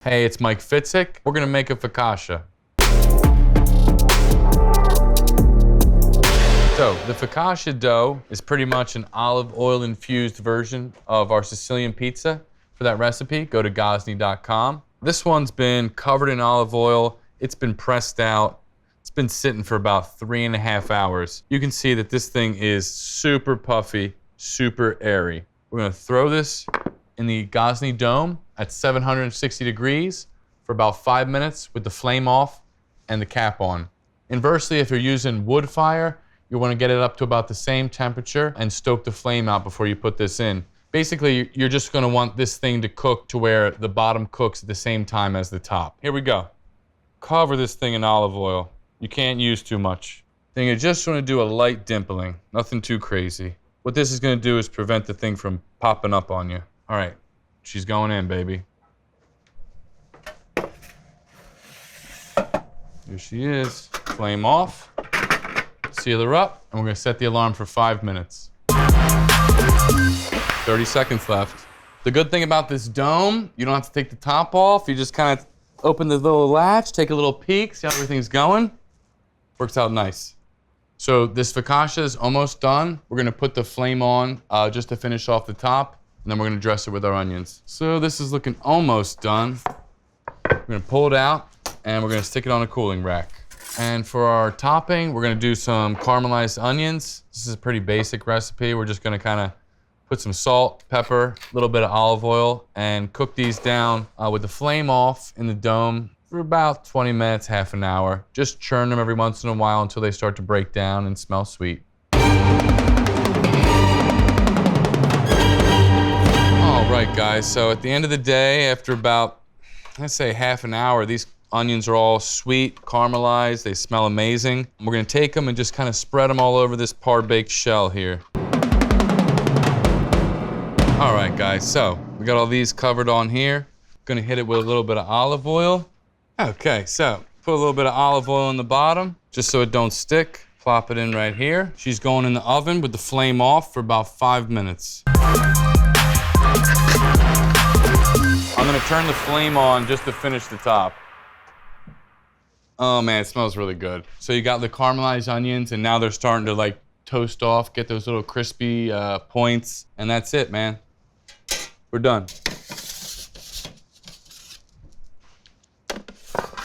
Hey, it's Mike Fitzick. We're gonna make a focaccia. So, the focaccia dough is pretty much an olive oil infused version of our Sicilian pizza. For that recipe, go to Gozney.com. This one's been covered in olive oil. It's been pressed out. It's been sitting for about 3.5 hours. You can see that this thing is super puffy, super airy. We're gonna throw this in the Gozney dome at 760 degrees for about 5 minutes with the flame off and the cap on. Inversely, if you're using wood fire, you want to get it up to about the same temperature and stoke the flame out before you put this in. Basically, you're just going to want this thing to cook to where the bottom cooks at the same time as the top. Here we go. Cover this thing in olive oil. You can't use too much. Then you just want to do a light dimpling, nothing too crazy. What this is going to do is prevent the thing from popping up on you. All right, she's going in, baby. Here she is. Flame off. Seal her up, and we're gonna set the alarm for 5 minutes. 30 seconds left. The good thing about this dome, you don't have to take the top off. You just kind of open the little latch, take a little peek, see how everything's going. Works out nice. So this focaccia is almost done. We're gonna put the flame on just to finish off the top, and then we're gonna dress it with our onions. So this is looking almost done. We're gonna pull it out, and we're gonna stick it on a cooling rack. And for our topping, we're gonna do some caramelized onions. This is a pretty basic recipe. We're just gonna kind of put some salt, pepper, a little bit of olive oil, and cook these down with the flame off in the dome for about 20 minutes, half an hour. Just churn them every once in a while until they start to break down and smell sweet. All right, guys, so at the end of the day, after about, let's say half an hour, these onions are all sweet, caramelized, they smell amazing. We're gonna take them and just kind of spread them all over this par-baked shell here. All right, guys, so we got all these covered on here. Gonna hit it with a little bit of olive oil. Okay, so put a little bit of olive oil on the bottom, just so it don't stick. Plop it in right here. She's going in the oven with the flame off for about 5 minutes. I'm gonna turn the flame on just to finish the top. Oh man, it smells really good. So you got the caramelized onions, and now they're starting to like toast off, get those little crispy points, and that's it, man. We're done.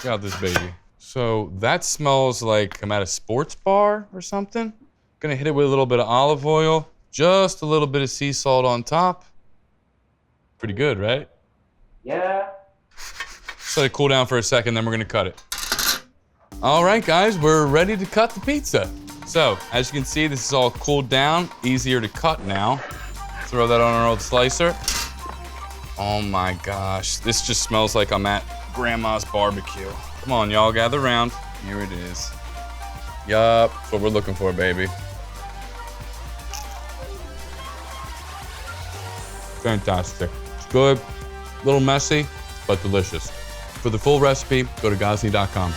Check out this baby. So that smells like I'm at a sports bar or something. Gonna hit it with a little bit of olive oil, just a little bit of sea salt on top. Pretty good, right? Yeah. Just let it cool down for a second, then we're gonna cut it. All right, guys, we're ready to cut the pizza. So, as you can see, this is all cooled down, easier to cut now. Throw that on our old slicer. Oh my gosh, this just smells like I'm at Grandma's barbecue. Come on, y'all, gather around. Here it is. Yup, that's what we're looking for, baby. Fantastic. It's good, a little messy, but delicious. For the full recipe, go to Gozney.com.